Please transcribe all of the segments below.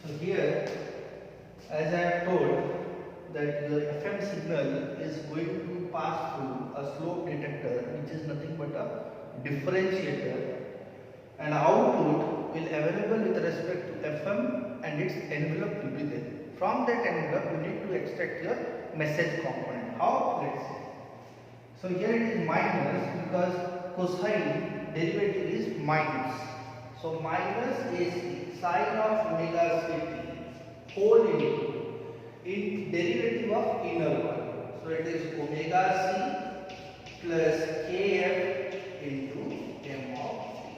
So here, as I have told, that your FM signal is going to pass through a slope detector, which is nothing but a differentiator, and output will available with respect to FM and its envelope will be there. From that envelope, you need to extract your message component. How? Let's see. So here it is minus because cosine derivative is minus. So minus AC sine of omega ct whole into in derivative of inner one. So it is omega c plus kf into m of t.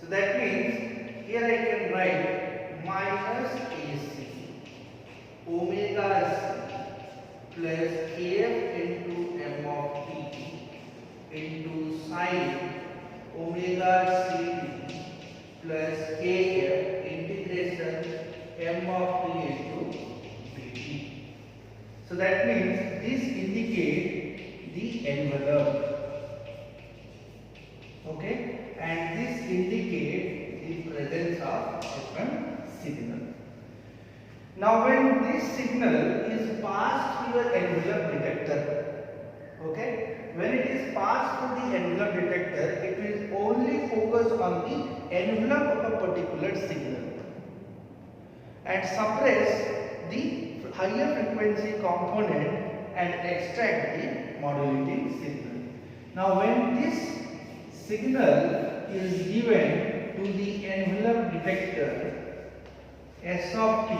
So that means here I can write minus AC omega c plus kf into m of t into sine omega ct plus kf integration m of t into dt. So that means this indicates the envelope, okay, and this indicates the presence of FM signal. Now when this signal is passed through your envelope detector, okay, when it is passed through the envelope detector, it will only focus on the envelope of a particular signal and suppress the higher frequency component and extract the modulating signal. Now when this signal is given to the envelope detector, S of t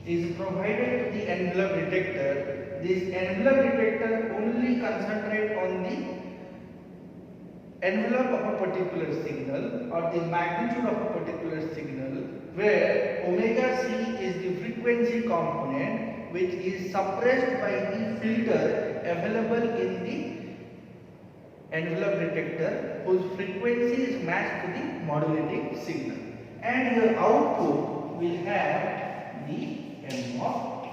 is provided to the envelope detector. This envelope detector only concentrate on the envelope of a particular signal or the magnitude of a particular signal, where omega c is the frequency component which is suppressed by the filter available in the envelope detector, whose frequency is matched to the modulating signal, and your output will have the m of t.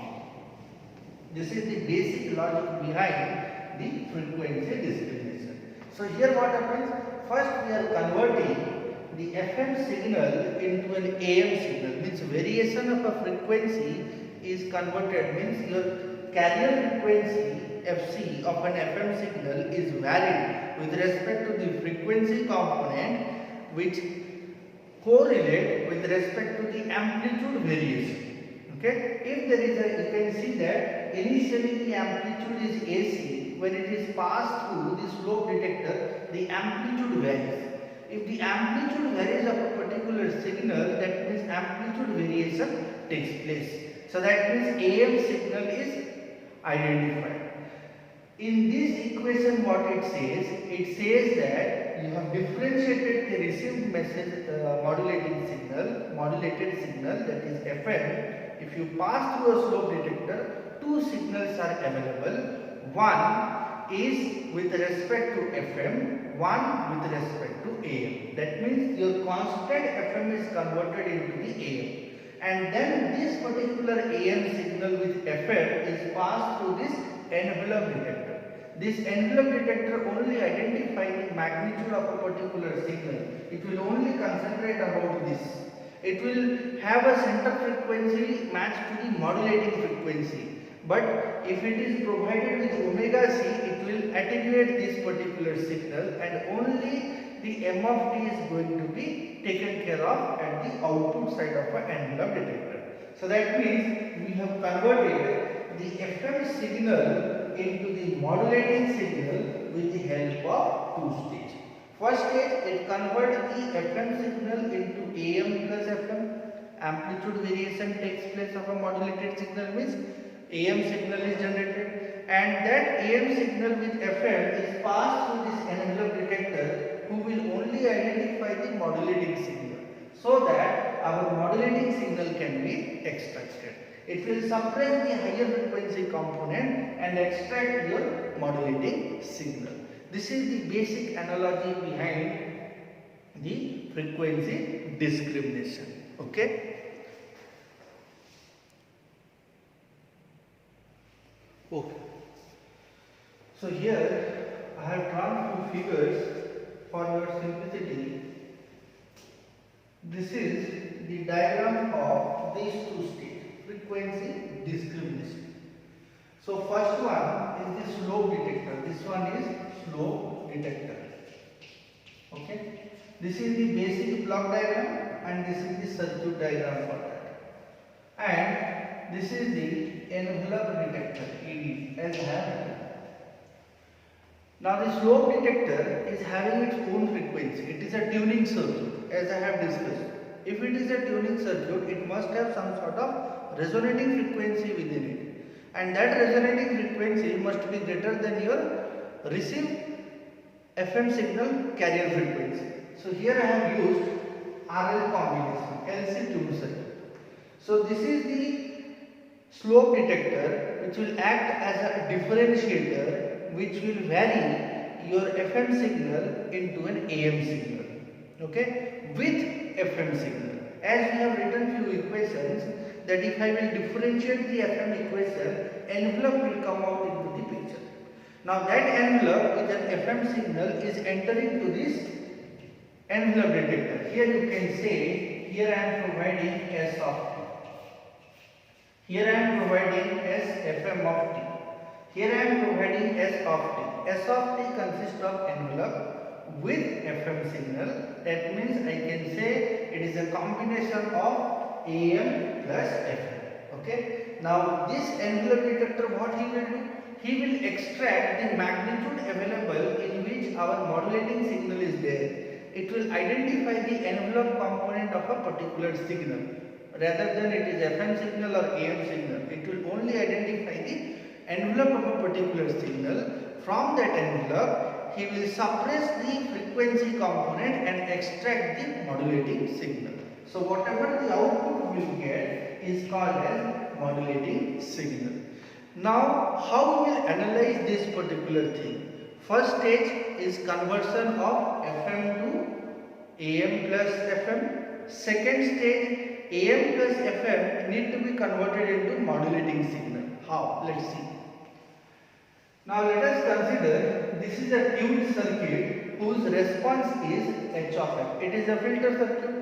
This is the basic logic behind the frequency discrimination. So here what happens? First we are converting the FM signal into an AM signal, means variation of a frequency is converted, means your carrier frequency FC of an FM signal is varied with respect to the frequency component which correlate with respect to the amplitude variation. Okay, if there is a, you can see that initially the amplitude is AC. When it is passed through the slope detector, the amplitude varies. If the amplitude varies of a particular signal, that means amplitude variation takes place. So that means AM signal is identified. In this equation what it says that you have differentiated the received message modulated signal, that is FM. If you pass through a slope detector, two signals are available. One is with respect to FM, one with respect to AM. That means your constant FM is converted into the AM. And then this particular AM signal with FM is passed through this envelope detector. This envelope detector only identifies the magnitude of a particular signal. It will only concentrate about this. It will have a center frequency matched to the modulating frequency. But if it is provided with omega c, it will attenuate this particular signal, and only the m of t is going to be taken care of at the output side of an envelope detector. So that means we have converted the FM signal into the modulating signal with the help of two stages. First stage, it converts the FM signal into AM plus FM. Amplitude variation takes place of a modulated signal, means AM signal is generated, and that AM signal with FM is passed through this envelope detector, who will only identify the modulating signal, so that our modulating signal can be extracted. It will suppress the higher frequency component and extract your modulating signal. This is the basic analogy behind the frequency discrimination. Okay. Okay. So here I have drawn two figures for your simplicity. This is the diagram of frequency discrimination. So first one is the slope detector. This one is slope detector. Okay. This is the basic block diagram and this is the circuit diagram for that. And this is the envelope detector, ED, as I have written. Now the slope detector is having its own frequency. It is a tuning circuit, as I have discussed. If it is a tuning circuit, it must have some sort of resonating frequency within it. And that resonating frequency must be greater than your received FM signal carrier frequency. So here I have used RL combination, LC tuned circuit. So this is the slope detector which will act as a differentiator which will vary your FM signal into an AM signal, okay, with FM signal. As we have written few equations that if I will differentiate the FM equation, envelope will come out into the picture. Now that envelope with an FM signal is entering to this envelope detector. Here you can say, here I am providing S of t. Here I am providing S FM of t. Here I am providing S of t. S of t consists of envelope with FM signal. That means I can say it is a combination of AM plus FM. Okay. Now this envelope detector, what he will do? He will extract the magnitude available in which our modulating signal is there. It will identify the envelope component of a particular signal. Rather than it is FM signal or AM signal, it will only identify the envelope of a particular signal. From that envelope, he will suppress the frequency component and extract the modulating signal. So whatever the output we will get is called as modulating signal. Now how we will analyze this particular thing? First stage is conversion of FM to AM plus FM. Second stage, AM plus FM need to be converted into modulating signal. How? Let's see. Now let us consider this is a tuned circuit whose response is H of f. It is a filter circuit.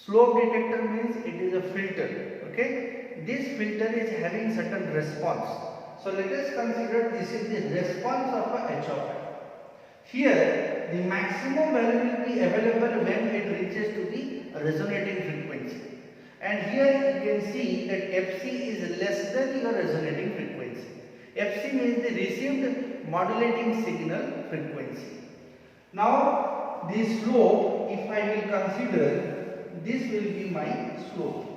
Slope detector means it is a filter. Okay. This filter is having certain response. So let us consider this is the response of a H of f. Here the maximum value will be available when it reaches to the resonating frequency. And here you can see that Fc is less than your resonating frequency. Fc means the received modulating signal frequency. Now the slope, if I will consider, this will be my slope.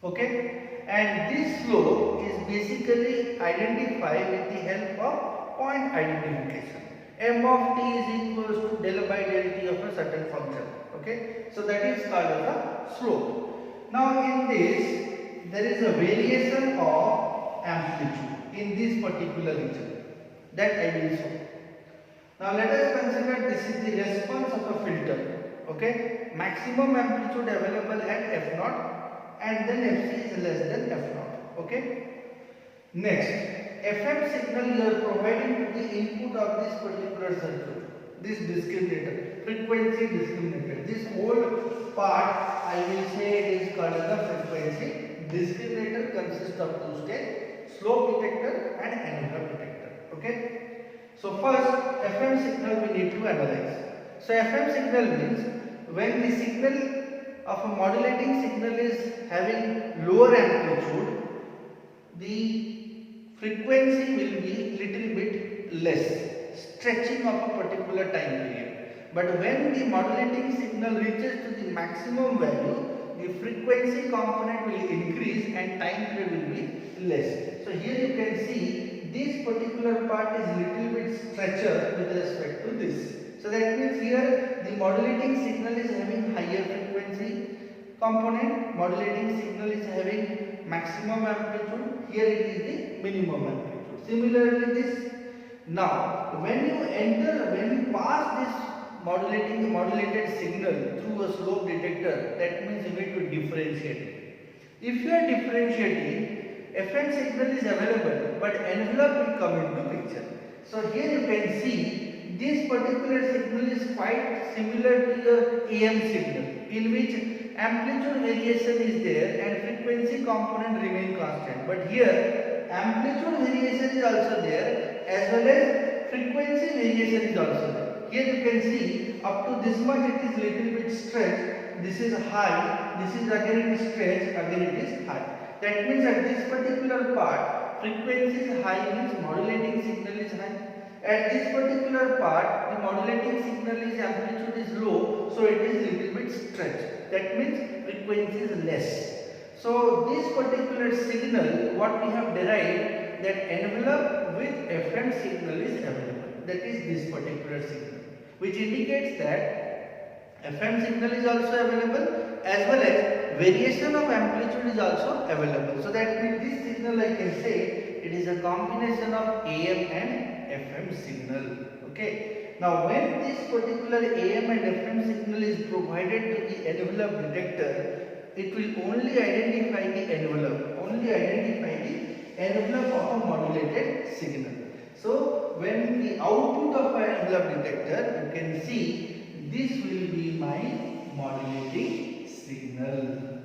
Okay, and this slope is basically identified with the help of point identification. M of t is equals to del by del t of a certain function. Okay, so that is called as a slope. Now in this there is a variation of amplitude in this particular region that I will show. Now let us consider this is the response of a filter. Okay, maximum amplitude available at f0 and then fc is less than f0. Okay. Next, FM signal you are providing to the input of this particular circuit, this discriminator, frequency discriminator. This whole part I will say it is called as the frequency discriminator. Consists of two stages: slope detector and envelope detector. Okay. So first FM signal we need to analyze. So FM signal means when the signal of a modulating signal is having lower amplitude, the frequency will be little bit less, stretching of a particular time period. But when the modulating signal reaches to the maximum value, the frequency component will increase and time period will be less. So here you can see this particular part is little bit stretcher with respect to this. So that means here the modulating signal is having higher frequency component, modulating signal is having maximum amplitude, here it is the minimum amplitude. Similarly this, now when you pass this modulated signal through a slope detector, that means you need to differentiate it. If you are differentiating, FM signal is available but envelope will come into picture. So here you can see this particular signal is quite similar to your AM signal, in which amplitude variation is there and frequency component remain constant. But here amplitude variation is also there as well as frequency variation is also there. Here you can see up to this much it is little bit stretched. This is high. This is again it is stretched. Again it is high. That means at this particular part frequency is high means modulating signal is high. At this particular part the modulating signal is amplitude is low, so it is little bit stretched. That means frequency is less. So this particular signal what we have derived that envelope with FM signal is available. That is this particular signal, which indicates that FM signal is also available as well as variation of amplitude is also available. So that means this signal I can say it is a combination of AM and FM signal. Okay. Now when this particular AM and FM signal is provided to the envelope detector, it will only identify the envelope of a modulated signal. So when the output of an envelope detector, you can see this will be my modulating signal.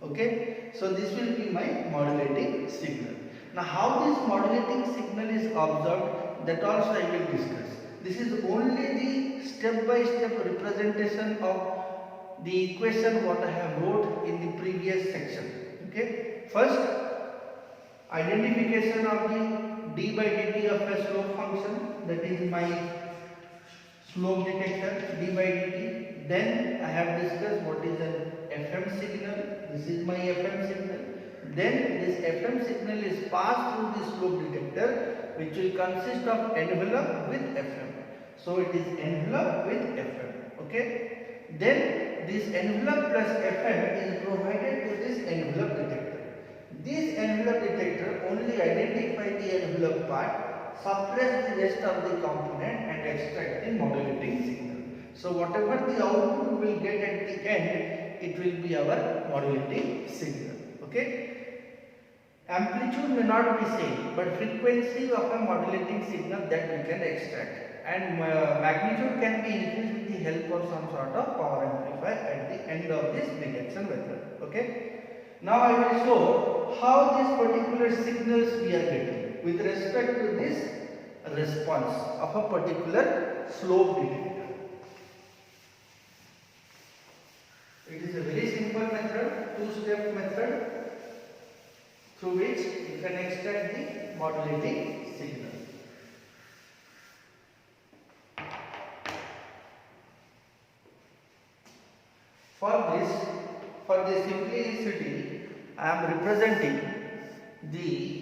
Okay, so this will be my modulating signal. Now how this modulating signal is observed, that also I will discuss. This is only the step-by-step representation of the equation what I have wrote in the previous section. Okay, first identification of the d by dt of a slope function, that is my slope detector d by dt. Then I have discussed what is an FM signal. This is my FM signal. Then this FM signal is passed through the slope detector, which will consist of envelope with FM. So it is envelope with FM. Okay. Then this envelope plus FM is provided to this envelope detector. This envelope detector only identify the envelope part, suppress the rest of the component and extract the modulating signal. So whatever the output we will get at the end, it will be our modulating signal. Okay. Amplitude may not be same, but frequency of a modulating signal that we can extract. And magnitude can be increased with the help of some sort of power amplifier at the end of this detection method. Okay. Now I will show how these particular signals we are getting with respect to this response of a particular slope detector. It is a very simple method, two-step method through which you can extract the modulating signal. For the simplicity, I am representing the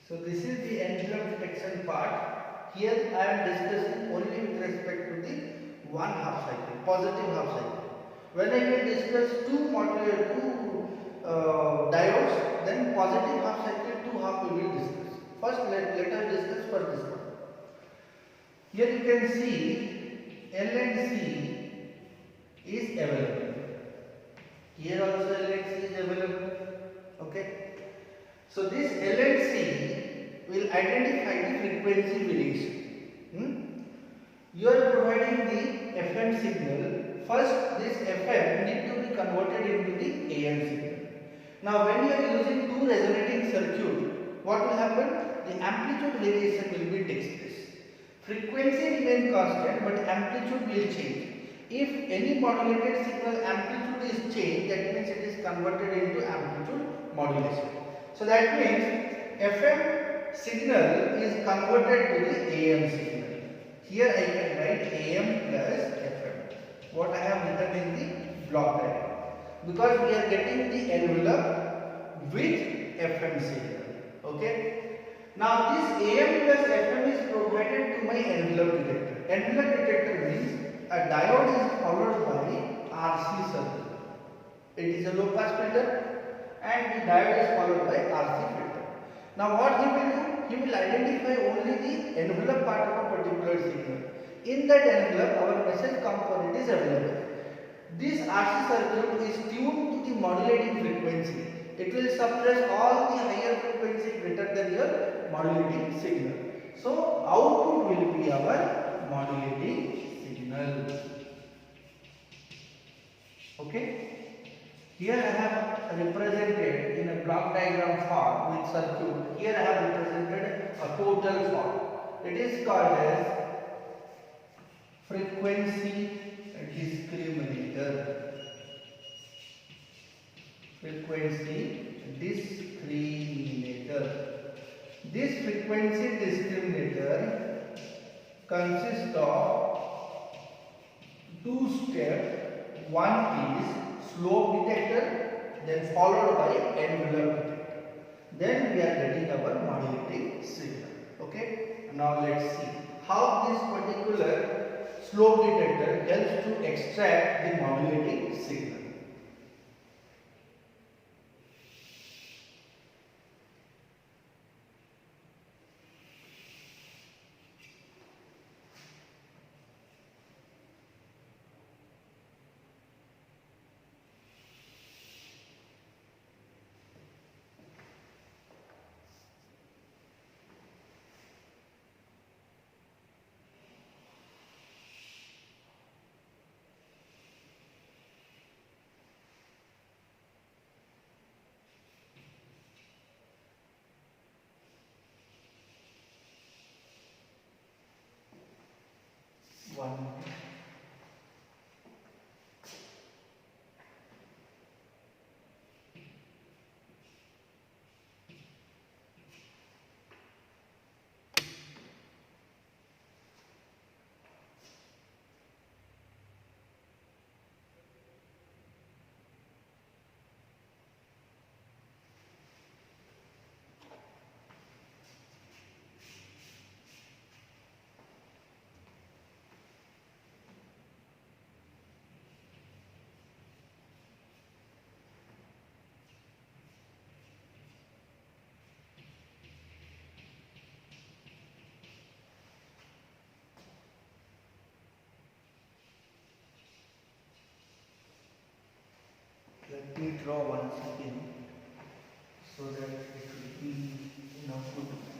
So this is the envelope detection part. Here I am discussing only with respect to the one half cycle, positive half cycle. When I will discuss two diodes, then positive half cycle, two half we will discuss. First let us discuss for this one. Here you can see L and C is available. Here also L and C is available. Okay. So this L and C will identify the frequency variation. You are providing the FM signal. First this FM need to be converted into the AM signal. Now when you are using two resonating circuit, what will happen? The amplitude variation will be takes place. Frequency remain constant but amplitude will change. If any modulated signal amplitude is changed, that means it is converted into amplitude modulation. So that means FM signal is converted to the AM signal. Here I can write AM plus FM. What I have written in the block diagram. Because we are getting the envelope with FM signal. Okay. Now this AM plus FM is provided to my envelope detector. Envelope detector means a diode is followed by RC circle. It is a low pass filter and the diode is followed by RC filter. Now what he will do? He will identify only the envelope part of a particular signal. In that envelope our message component is available. This RC circuit is tuned to the modulating frequency. It will suppress all the higher frequency greater than your modulating signal. So output will be our modulating signal. Okay. Here I have represented in a block diagram form with circuit. Here I have represented a total form. It is called as frequency discriminator. Frequency discriminator. This frequency discriminator consists of two steps. One is slope detector, then followed by envelope detector. Then we are getting our modulating signal. Okay. Now let's see how this particular slope detector helps to extract the modulating signal. One. Let me draw once again so that it will be in a good manner.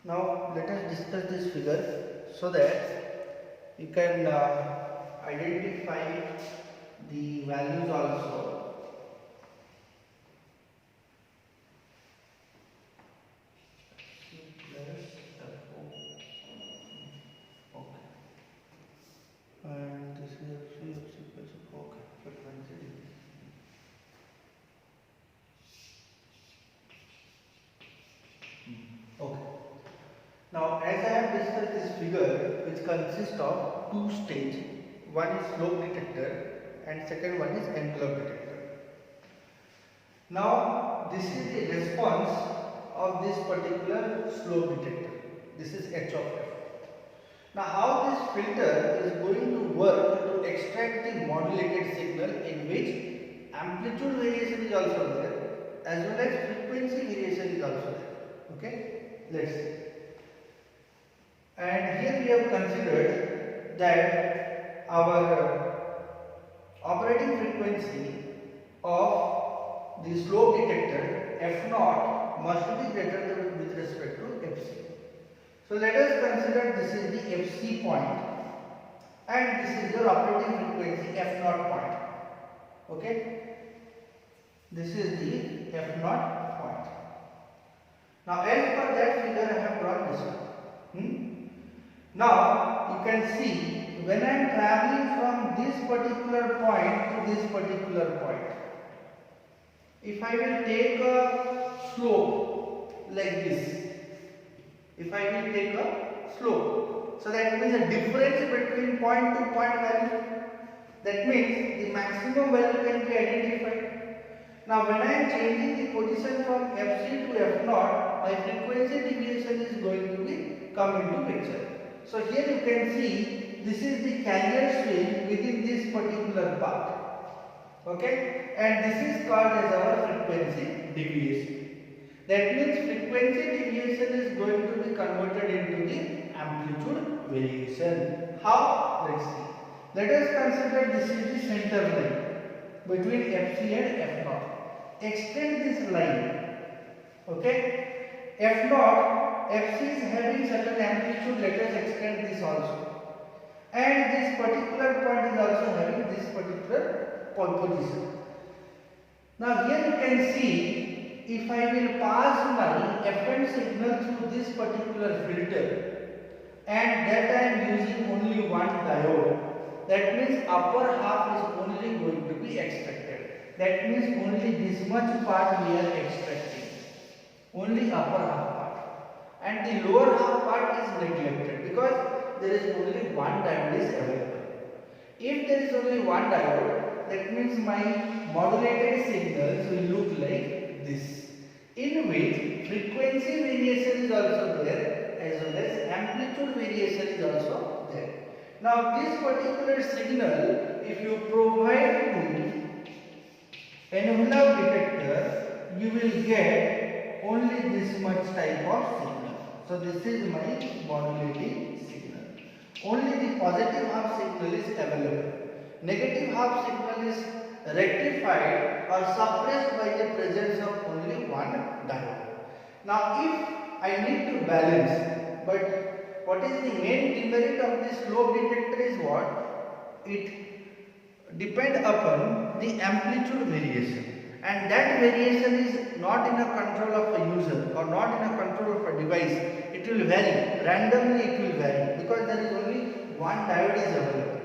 Now let us discuss this figure so that you can identify the values also. And this is FC plus okay, frequency. Okay. Now, as I have discussed this figure, which consists of two stages. One is slope detector and second one is envelope detector. Now, this is the response of this particular slope detector. This is H of f. Now, how this filter is going to work to extract the modulated signal in which amplitude variation is also there as well as frequency variation is also there. Okay, let's see. And here we have considered that our operating frequency of the slope detector f0 must be greater than with respect to fc. So let us consider this is the fc point and this is your operating frequency f0 point. Okay, this is the f0 point. Now as per that figure I have drawn this one. Now you can see when I am traveling from this particular point to this particular point, if I will take a slope like this, if I will take a slope, so that means the difference between point to point value, that means the maximum value can be identified. Now when I am changing the position from fc to f0, my frequency deviation is going to be come into picture. So here you can see this is the carrier swing within this particular path. Okay, and this is called as our frequency deviation. That means frequency deviation is going to be converted into the amplitude variation. How? Let's see. Let us consider this is the center line between fc and f0. Extend this line. Okay, f0, fc is having certain amplitude. Let us extend this also, and this particular point is also having this particular position. Now here you can see, if I will pass my FM signal through this particular filter and that I am using only one diode, that means upper half is only going to be extracted. That means only this much part we are extracting, only upper half part, and the lower half part is neglected because there is only one diode is available. If there is only one diode, that means my modulated signals will look like this, in which frequency variation is also there as well as amplitude variation is also there. Now this particular signal, if you provide to envelope detector, you will get only this much type of signal. So this is my modulating signal. Only the positive half signal is available. Negative half signal is rectified or suppressed by the presence of only one diode. Now if I need to balance, but what is the main demerit of this slope detector is what? It depends upon the amplitude variation, and that variation is not in a control of a user or not in a control of a device. It will vary, randomly it will vary because there is only one diode is available.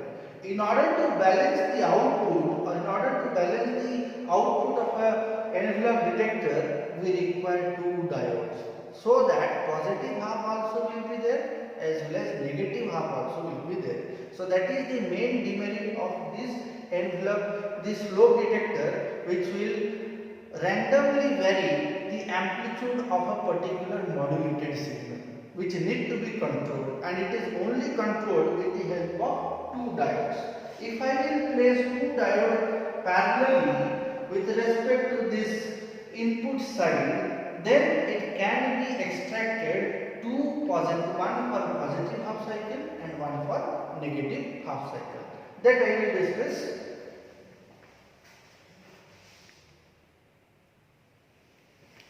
In order to balance the output or in order to balance the output of a envelope detector, we require two diodes, so that positive half also will be there as well as negative half also will be there. So that is the main demerit of this envelope, this slope detector, which will randomly vary the amplitude of a particular modulated signal, which need to be controlled, and it is only controlled with the help of two diodes. If I will place two diodes parallelly with respect to this input side, then it can be extracted two positive, one for positive half cycle and one for negative half cycle. That I will discuss.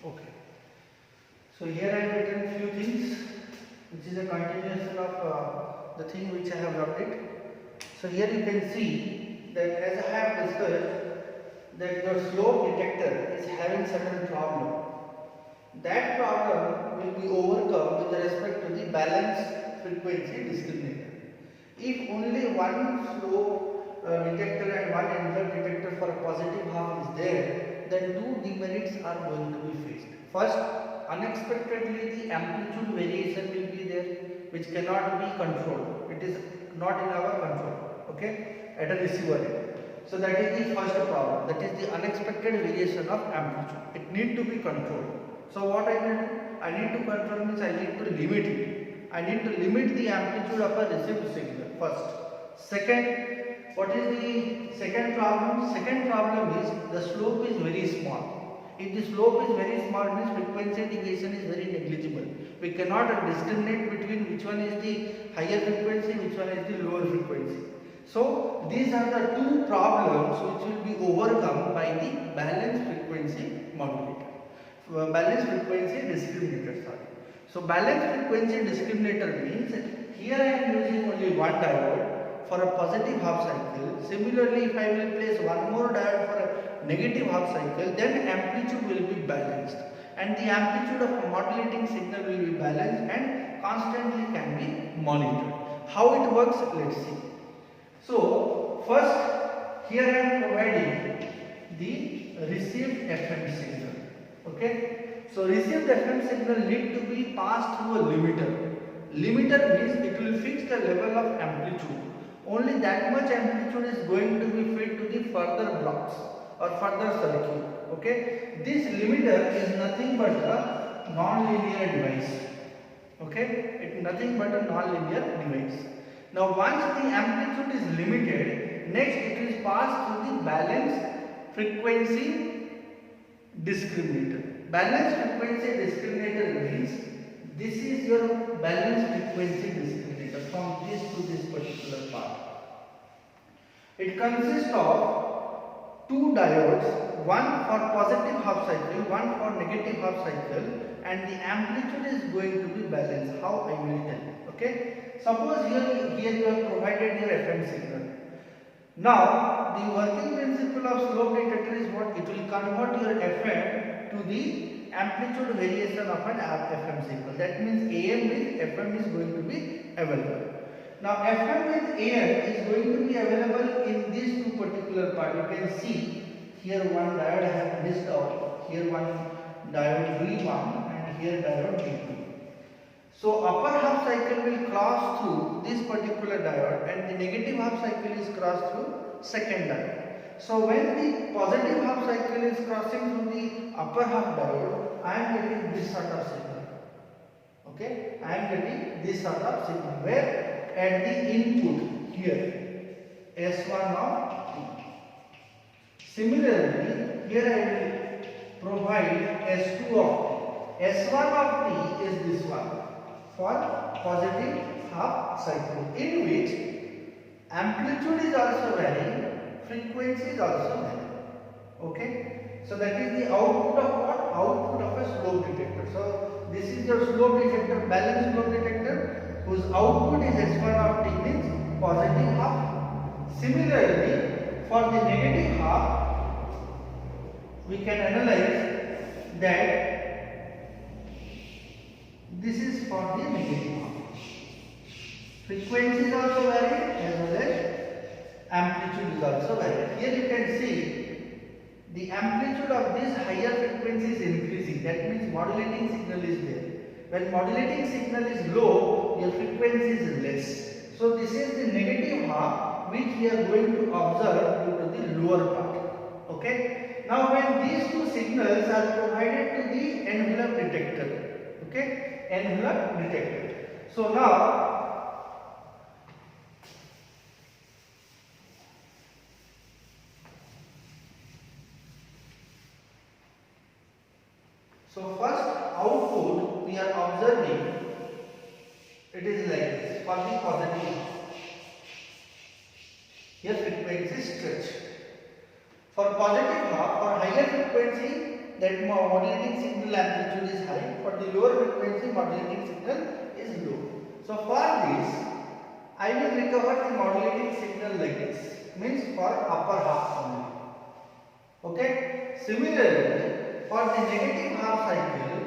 Okay. So here I have written few things. which is a continuation of the thing which I have rubbed it. So here you can see that as I have discussed that your slope detector is having certain problem. That problem will be overcome with respect to the balance frequency discriminator. If only one slope detector and one envelope detector for a positive half is there, then two demerits are going to be faced. First, unexpectedly the amplitude variation will be there, which cannot be controlled. It is not in our control, okay, at a receiver end. So that is the first problem, that is the unexpected variation of amplitude. It need to be controlled. So what I will do? I need to control means I need to limit it. I need to limit the amplitude of a received signal first. Second, what is the second problem? Second problem is the slope is very small. If the slope is very small, means frequency deviation is very negligible. We cannot discriminate between which one is the higher frequency, which one is the lower frequency. So these are the two problems which will be overcome by the balanced frequency modulator. Balanced frequency discriminator, sorry. So balanced frequency discriminator means here I am using only one diode for a positive half cycle. Similarly, if I will place one more diode for a negative half cycle, then amplitude will be balanced and the amplitude of a modulating signal will be balanced and constantly can be monitored. How it works, let's see. So first, here I am providing the received FM signal. Okay, so received FM signal need to be passed through a limiter. Limiter means it will fix the level of amplitude. Only that much amplitude is going to be fed to the further blocks or further circuit. Okay, this limiter is nothing but a non-linear device. Okay, it is nothing but a non-linear device. Now once the amplitude is limited, next it is passed through the balanced frequency discriminator. Balanced frequency discriminator means this is your balanced frequency discriminator from this to this particular part. It consists of two diodes, one for positive half cycle, one for negative half cycle, and the amplitude is going to be balanced. How I will tell you. Okay. Suppose here you have provided your FM signal. Now, the working principle of slope detector is what? It will convert your FM to the amplitude variation of an FM signal. That means AM with FM is going to be available. Now, FM with AM is going to be available in these two particular parts. You can see here one diode I have missed out. Here one diode V1 and here diode V2. So upper half cycle will cross through this particular diode and the negative half cycle is crossed through second diode. So when the positive half cycle is crossing through the upper half diode, I am getting this sort of signal. Okay, I am getting this sort of signal where at the input here S1 of T. Similarly, here I will provide S2 of T. S1 of T is this one for positive half cycle, in which amplitude is also varying, frequency is also varying. Okay, so that is the output of what? Output of a slope detector. So this is your slope detector, balanced slope detector, whose output is S1 of T, means positive half. Similarly, for the negative half, we can analyze that this is for the negative half. Frequency is also varied as well as amplitude is also varied. Here you can see the amplitude of this higher frequency is increasing. That means modulating signal is there. When modulating signal is low, your frequency is less. So this is the negative half which we are going to observe due to the lower part. Okay. Now when these two signals are provided to the envelope detector. Okay, envelope detector. So now first output we are observing, it is like this for the positive. Here frequency stretch. For positive half, for higher frequency, that modulating signal amplitude is high. For the lower frequency, modulating signal is is low. So for this, I will recover the modulating signal like this, means for upper half only. Okay. Similarly, for the negative half cycle,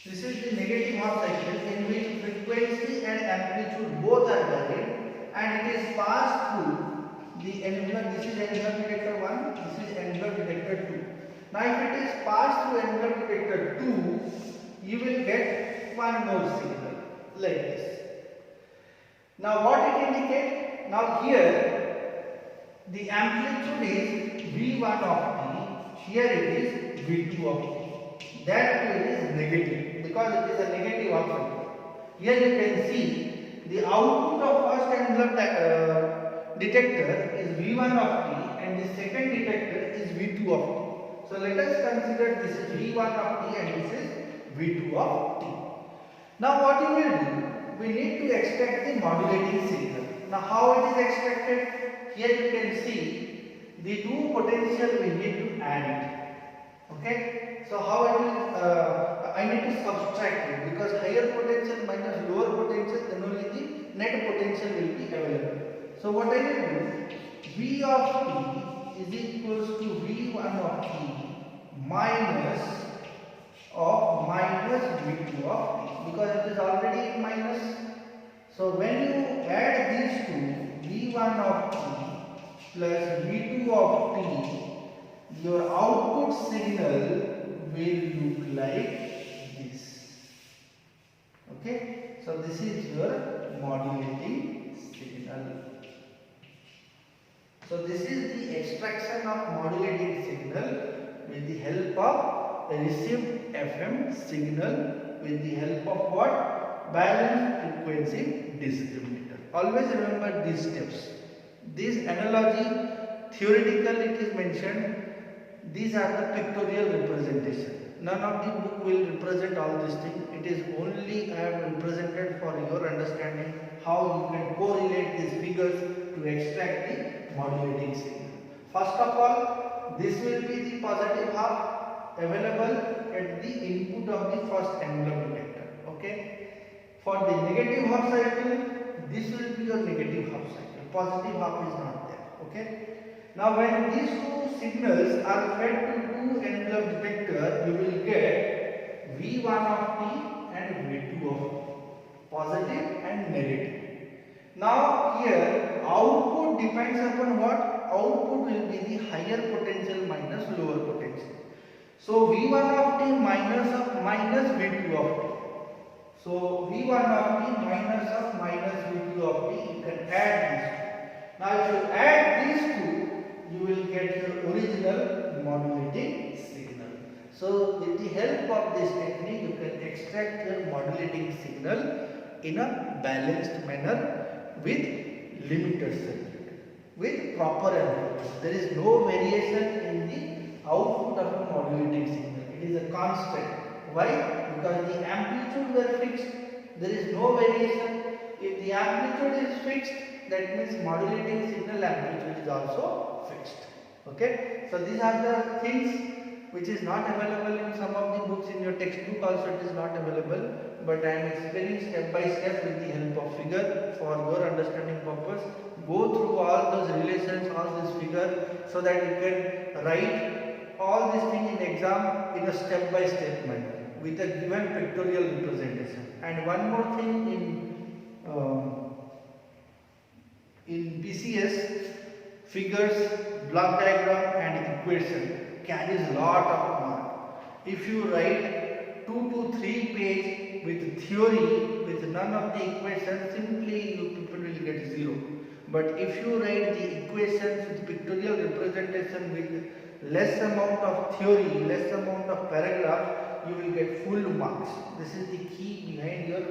this is the negative half cycle in which frequency and amplitude both are varied, and it is passed through the envelope. This is envelope detector 1, this is envelope detector 2. Now if it is passed through envelope detector 2, you will get one more signal like this. Now what it indicates? Now here the amplitude is V1 of t, here it is V2 of t. That too is negative because it is a negative option. Here you can see the output of first envelope detector is V1 of t and the second detector is V2 of t. So let us consider this is V1 of t and this is V2 of t. Now what you will do? We need to extract the modulating signal. Now how it is extracted? Here you can see the two potential we need to add it. Okay. So how it will? I need to subtract it because higher potential minus lower potential, then only the net potential will be available. So what I will do? V of t is equals to V1 of t minus of minus V2 of t, because it is already in minus. So when you add these two, V1 of t plus V2 of t, your output signal will look like this. Okay, so this is your modulating signal. So this is the extraction of modulating signal with the help of received FM signal with the help of what? Balanced frequency discriminator. Always remember these steps. This analogy, theoretically it is mentioned, these are the pictorial representation. None of the book will represent all these things. It is only I have represented for your understanding how you can correlate these figures to extract the modulating signal. First of all, this will be the positive half available at the input of the first envelope detector. Okay. For the negative half cycle, this will be your negative half cycle. Positive half is not there. Okay. Now when these two signals are fed to two envelope detector, you will get V1 of t and V2 of t, positive and negative. Now here output depends upon what? Output will be the higher potential minus lower potential. So V1 of t minus V2 of t. So V1 of t minus V2 of t, you can add these two. Now if you add these two, you will get your original modulating signal. So with the help of this technique, you can extract your modulating signal in a balanced manner with limited circuit, with proper amplitude. There is no variation in the output of a modulating signal. It is a constant. Why? Because the amplitude were fixed. There is no variation. If the amplitude is fixed, that means modulating signal amplitude is also fixed. Okay. So these are the things which is not available in some of the books. In your textbook also it is not available, but I am explaining step by step with the help of figure for your understanding purpose. Go through all those relations, all this figure, so that you can write all these things in exam in a step by step manner with a given pictorial representation. And one more thing, in PCS, figures, block diagram and equation carries a lot of mark. If you write 2 to 3 page with theory with none of the equations, simply you people will get 0. But if you write the equations with pictorial representation with less amount of theory, less amount of paragraph, you will get full marks. This is the key behind your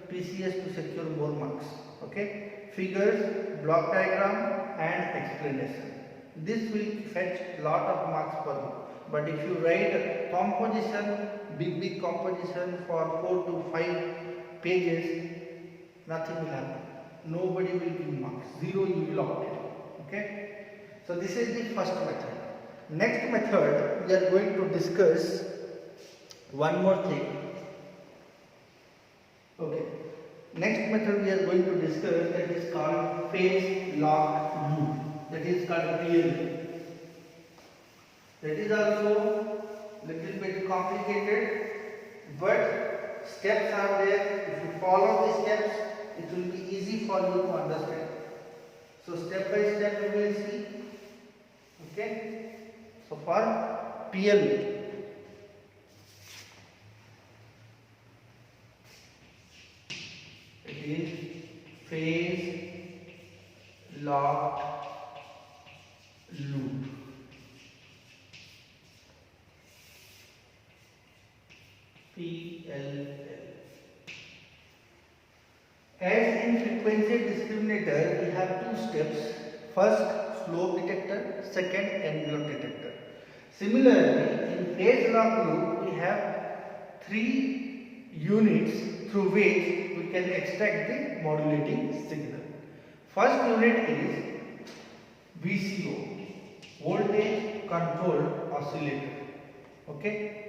PCS to secure more marks. Okay, figures, block diagram and explanation. This will fetch lot of marks for you. But if you write composition, big composition for 4 to 5 pages, nothing will happen. Nobody will give marks. 0 you will obtain. Okay. So this is the first method. Next method we are going to discuss one more thing. Okay. Next method we are going to discuss, that is called phase lock loop. That is called PLL. That is also little bit complicated, but steps are there. If you follow the steps, it will be easy for you to understand. So step by step we will see. Okay. So for PLL. It is phase locked loop. PLL. As in frequency discriminator, we have two steps. First, slope detector. Second, envelope detector. Similarly, in phase lock loop, we have three units through which we can extract the modulating signal. First unit is VCO, voltage controlled oscillator. Okay.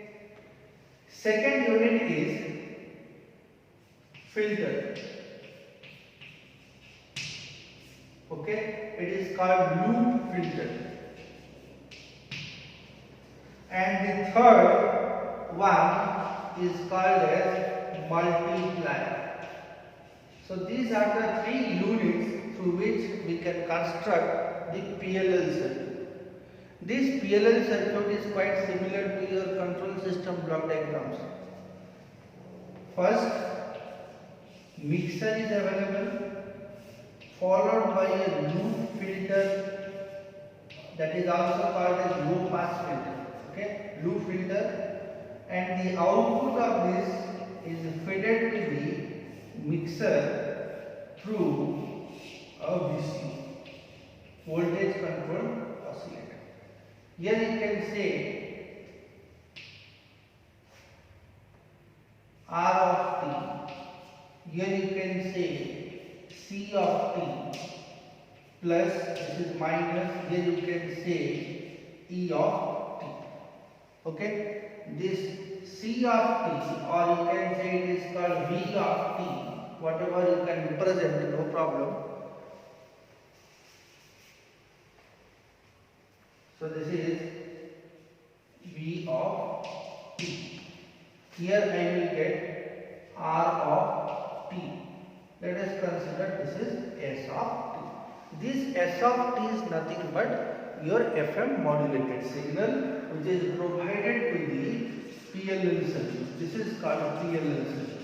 Second unit is filter. Okay, it is called loop filter. And the third one is called as multiplier. So these are the three units through which we can construct the PLL circuit. This PLL circuit is quite similar to your control system block diagrams. First, mixer is available, followed by a loop filter, that is also called as low pass filter. Okay, loop filter, and the output of this is fed to the mixer through a VCO, voltage controlled oscillator. Here you can say R of t. Here you can say C of t plus, this is minus, here you can say E of t. Okay, this C of t, or you can say it is called V of t, whatever you can represent, no problem. So this is V of t. Here I will get R of t. Let us consider this is S of t. This S of t is nothing but your FM modulated signal, which is provided to the PLL circuit. This is called PLL circuit.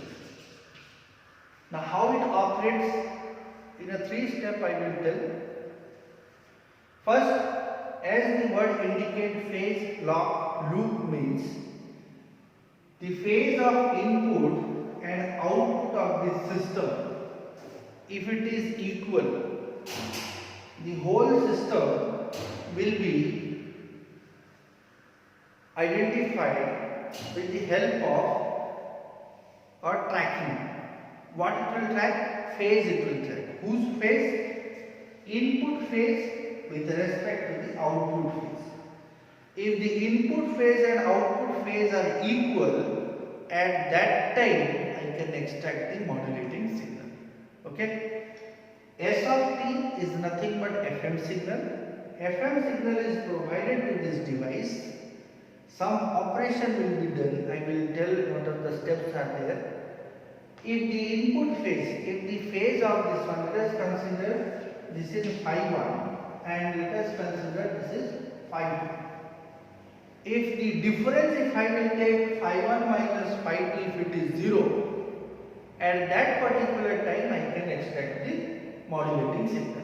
Now how it operates, in a 3-step I will tell. First, as the word indicates, phase lock loop means the phase of input and output of the system, if it is equal, the whole system will be identified with the help of a tracking. What it will track? Phase it will track. Whose phase? Input phase with respect to the output phase. If the input phase and output phase are equal, at that time I can extract the modulating signal. Okay. S of t is nothing but FM signal. FM signal is provided to this device. Some operation will be done. I will tell what are the steps are there. If the input phase, if the phase of this one, let us consider this is phi 1 and let us consider this is phi 2. If the difference, if I will take phi 1 minus phi 2, if it is 0, at that particular time I can extract the modulating signal.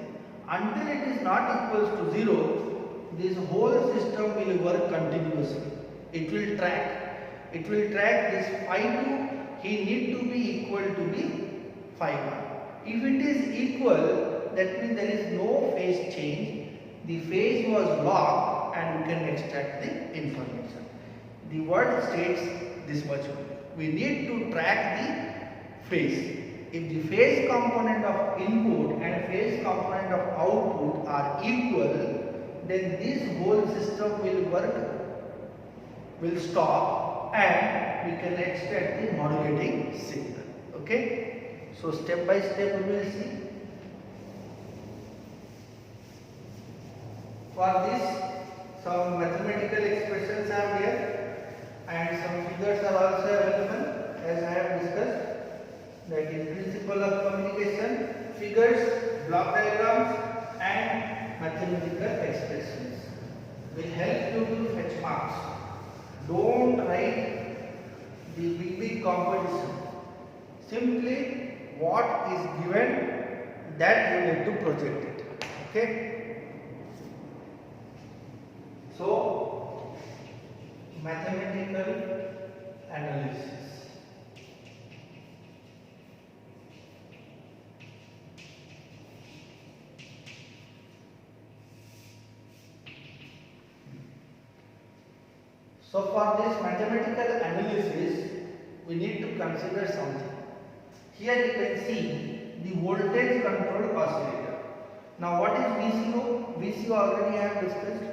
Until it is not equals to 0, this whole system will work continuously. It will track. It will track this phi 2, he need to be equal to the phi 1. If it is equal, that means there is no phase change. The phase was locked and we can extract the information. The word states this much. We need to track the phase. If the phase component of input and phase component of output are equal, then this whole system will work, will stop, and we can extract the modulating signal. Okay, so step by step we will see. For this, some mathematical expressions are there and some figures are also available, as I have discussed. Like in principle of communication, figures, block diagrams and mathematical expressions will help you to fetch marks. Don't write the big competition. Simply what is given, that you need to project it. Okay. So, mathematical analysis. So, for this mathematical analysis, we need to consider something. Here you can see the voltage controlled oscillator. Now, what is VCO? VCO already I have discussed.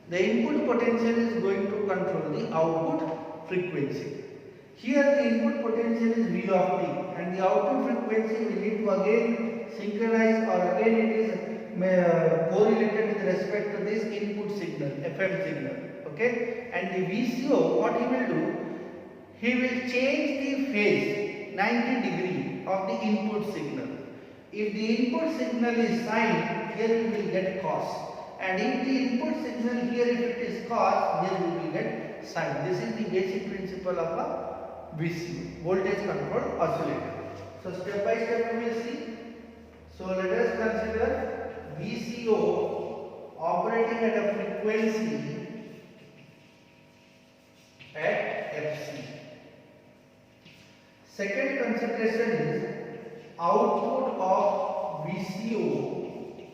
The input potential is going to control the output frequency. Here the input potential is V of t and the output frequency we need to again synchronize, or again it is correlated with respect to this input signal, FM signal. Okay, and the VCO, what he will do, he will change the phase 90 degree of the input signal. If the input signal is sine, here we will get cos. And if the input signal here, if it is cos, here we will get sine. This is the basic principle of a VCO, voltage controlled oscillator. So step by step we will see. So let us consider VCO operating at a frequency at Fc. Second consideration is output of VCO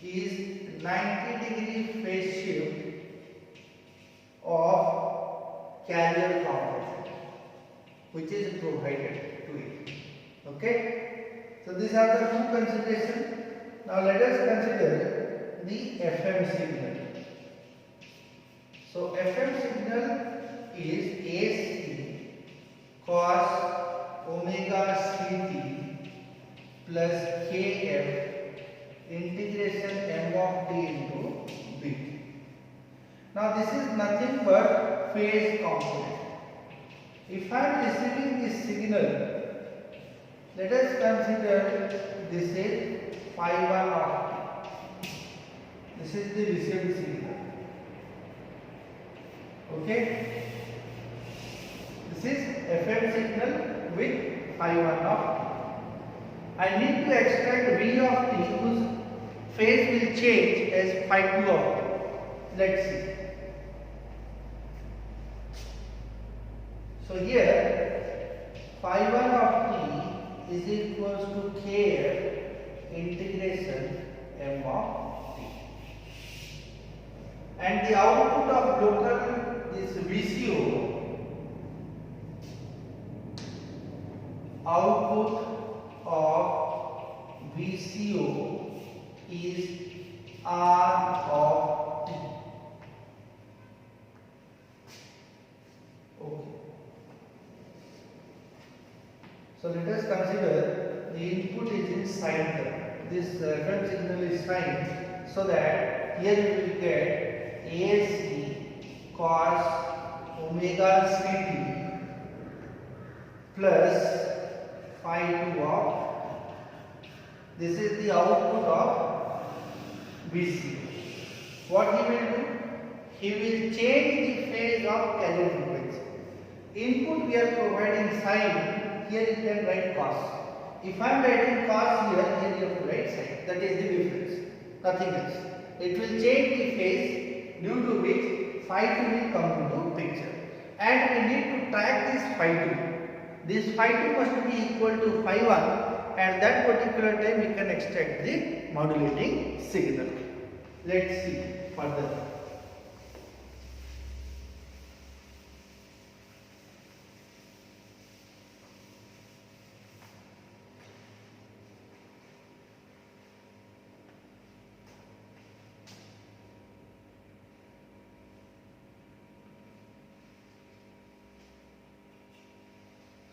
is 90 degree phase shift of carrier component which is provided to it. Okay, so these are the two considerations. Now let us consider the FM signal. So FM signal is AC cos omega Ct plus Kf integration m of t into b. Now this is nothing but phase component. If I am receiving this signal, let us consider this is phi 1 of t. This is the received signal. Okay, this is FM signal with phi 1 of t. I need to extract V of t whose phase will change as phi 2 of t. Let's see. So here phi 1 of t is equals to Kf integration m of t. And the output of local this VCO, output of VCO is R of t. Okay. So let us consider the input is in sine term. This FM signal is sine, so that here we will get AC cos omega Ct plus phi 2 of. This is the output of VC. What he will do? He will change the phase of carrier frequency. Input we are providing sine, here you can write cos. If I am writing cos here you have to write sine. That is the difference, nothing else. It will change the phase due to which phi 2 will come into picture. And we need to track this phi 2. This phi 2 must be equal to phi 1. At that particular time we can extract the modulating signal. Let's see further.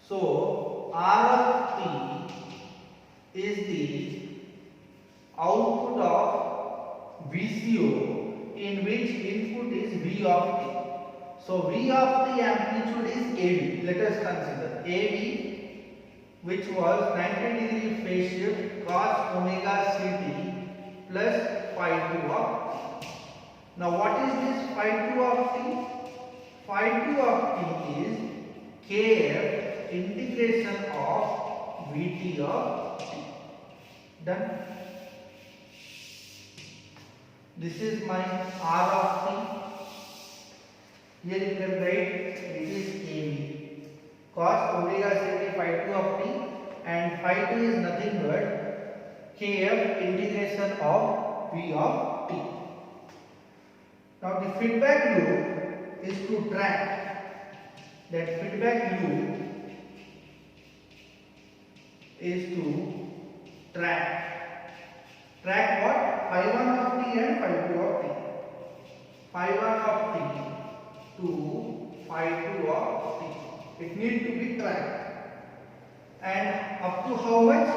So R of t is the output of VCO in which input is V of t. So V of the amplitude is AV. Let us consider AV, which was 90-degree phase shift cos omega ct plus phi 2 of t. Now what is this phi 2 of t? Phi 2 of t is kf integration of Vt of t. Done. This is my R of t. Here you can write it is AV. Cos omega ct phi 2 of t, and phi 2 is nothing but kf integration of V of t. Now the feedback loop is to track. That feedback loop is to track. Track what? Phi 1 of t and phi 2 of t. Phi 1 of t to phi 2 of t. It needs to be tracked. And up to how much?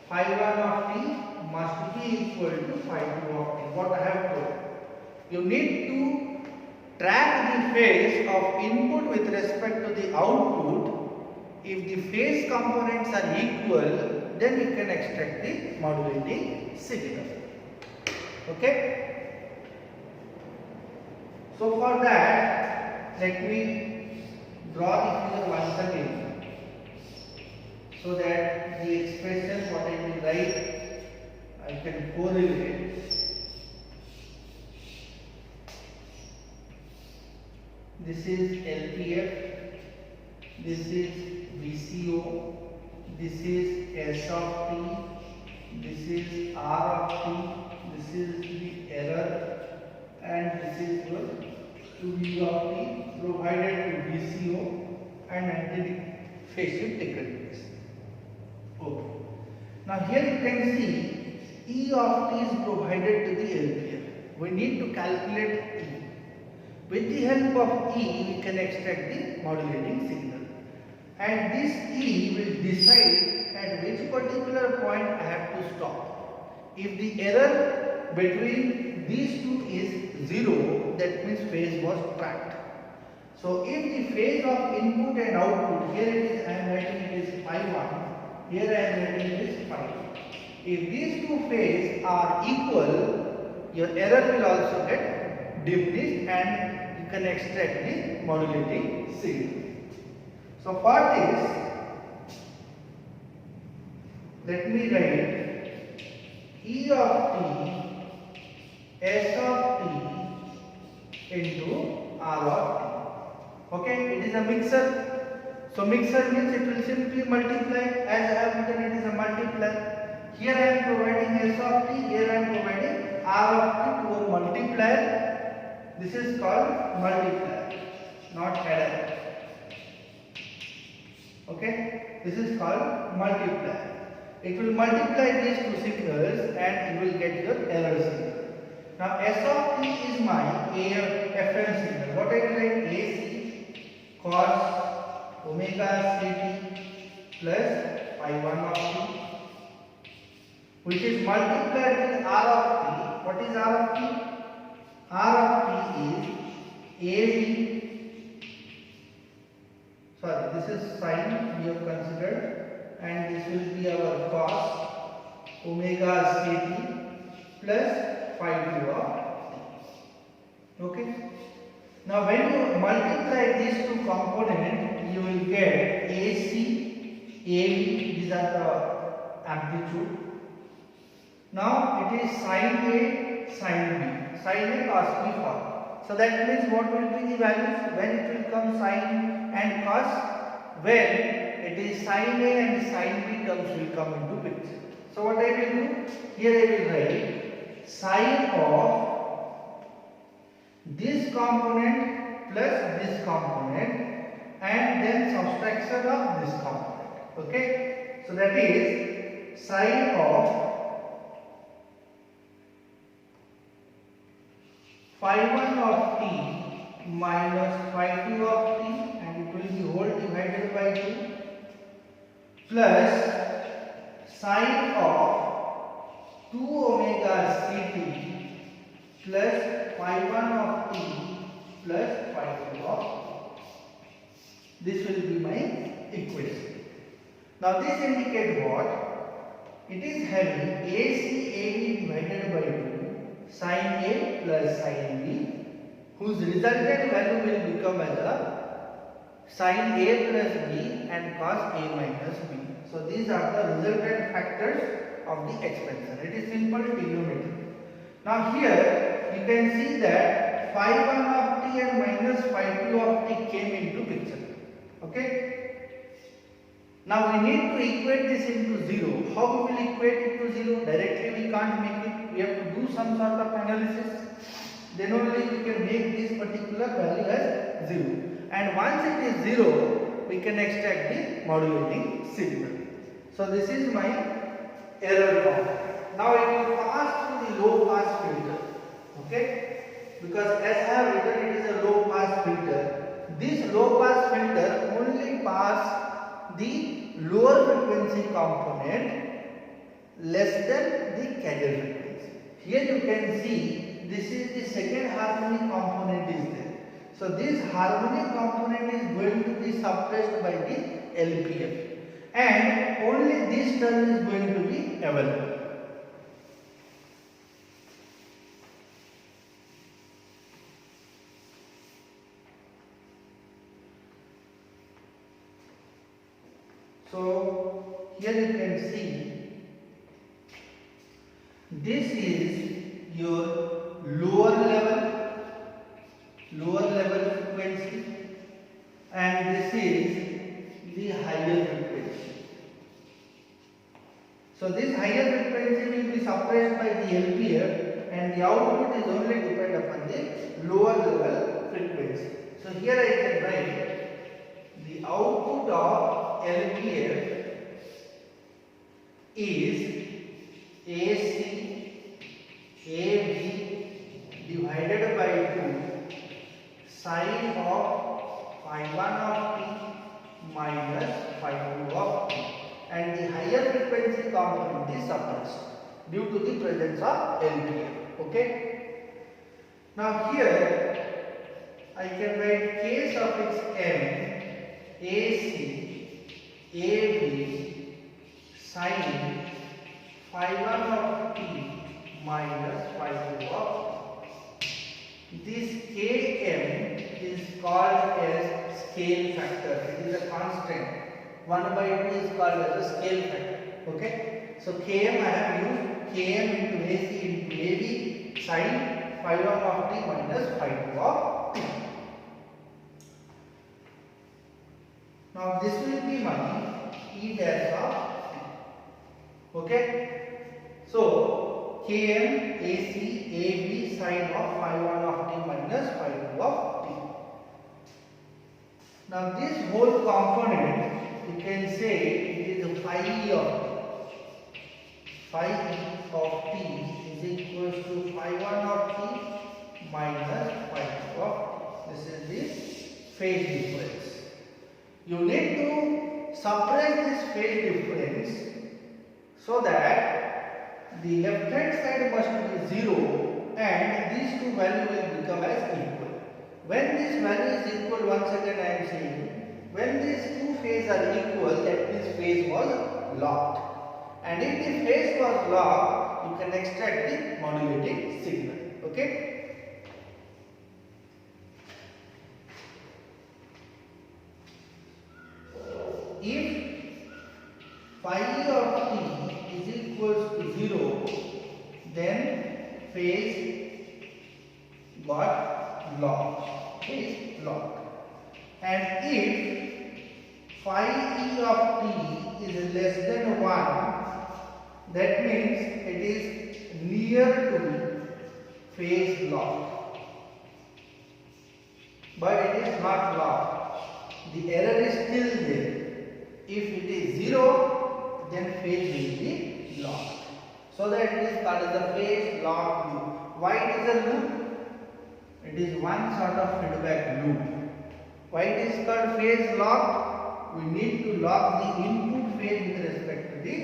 Phi 1 of t must be equal to phi 2 of t. What I have told. You need to track the phase of input with respect to the output. If the phase components are equal, then you can extract the modulating signal. Okay? So for that, let me draw the figure once again, so that the expression what I will write, I can correlate. This is LPF, this is VCO, this is S of t, this is R of t, this is the error, and this is your V of t provided to VCO and anti-phase shift taken place. Okay. Now here you can see E of t is provided to the LPF. We need to calculate E. With the help of E, we can extract the modulating signal. And this E will decide at which particular point I have to stop. If the error between these two is 0, that means phase was tracked. So if the phase of input and output, here it is, I am writing it is phi 1, here I am writing it is phi 2. If these two phases are equal, your error will also get diminished and you can extract the modulating signal. So for this, let me write E of t, S of t into R of t. Okay, it is a mixer. So mixer means it will simply multiply. As I have written, it is a multiplier. Here I am providing S of t, here I am providing R of t to a multiplier. This is called multiplier, not adder. Okay, this is called multiplier. It will multiply these two signals and you will get your error signal. Now S of t is my FM signal. What I will write? AC cos omega ct plus phi 1 of t, which is multiplied with R of t. What is R of t? R of t is AV. Sorry, this is sine we have considered, and this will be our cos omega ct plus phi 2 of t. Okay. Now when you multiply these two components, you will get AC, AV. These are the amplitude. Now it is sine A, sine B, sine A cos B form. So that means what will be the values when it will come sine and cos? When it is sine A and sine B terms will come into picture. So what I will do? Here I will write sine of this component plus this component and then subtraction of this component. Okay? So that is sine of phi 1 of t minus phi 2 of t, and it will be whole divided by 2 plus sine of 2 omega ct plus phi 1 of t plus phi 2 of t. This will be my equation. Now this indicates what? It is having ACAB divided by 2 sin A plus sin B, whose resultant value will become as a sin A plus B and cos A minus B. So these are the resultant factors of the expansion. It is simple trigonometry. Now here you can see that phi 1 of t and minus phi 2 of t came into picture. Okay. Now we need to equate this into 0. How we will equate it to 0? Directly we can't make it. We have to do some sort of analysis. Then only we can make this particular value as 0. And once it is 0, we can extract the modulating signal. So this is my error form. Now it will pass through the low pass filter. Okay? Because as I have written, it is a low pass filter. This low pass filter only pass the lower frequency component less than the carrier frequency. Here you can see this is the second harmonic component is there. So this harmonic component is going to be suppressed by the LPF and only this term is going to be available. So here you can see this is your lower level frequency and this is the higher frequency. So this higher frequency will be suppressed by the LPF and the output is only depend upon the lower level frequency. So here I can write the output of LPF is AC AB divided by 2 sine of phi 1 of t minus phi 2 of t, and the higher frequency component is suppressed due to the presence of LPF. Okay. Now here I can write k suffix m AC AB sine phi 1 of t minus phi 2 of t. This Km is called as scale factor. It is a constant. 1 by 2 is called as a scale factor. Okay. So Km I have used Km into AC into AB sine phi 1 of t minus phi 2 of t. Now this will be my E dash of t. Okay. So Km AC AB sine of phi 1 of t minus phi 2 of t. Now this whole component you can say it is phi E of t. Phi E of t is equals to phi 1 of t minus phi 2 of t. This is the phase difference. You need to suppress this phase difference so that the left hand side must be 0 and these two values will become as equal. When this value is equal, once again I am saying, when these two phases are equal, that means phase was locked. And if the phase was locked, you can extract the modulating signal. Okay. If phi of t is equals to 0, then phase got locked. Phase locked. And if phi E of t is less than 1, that means it is near to phase locked. But it is not locked. The error is still there. If it is 0, then phase will be locked. So that it is called as the phase locked loop. Why it is a loop? It is one sort of feedback loop. Why it is called phase locked? We need to lock the input phase with respect to the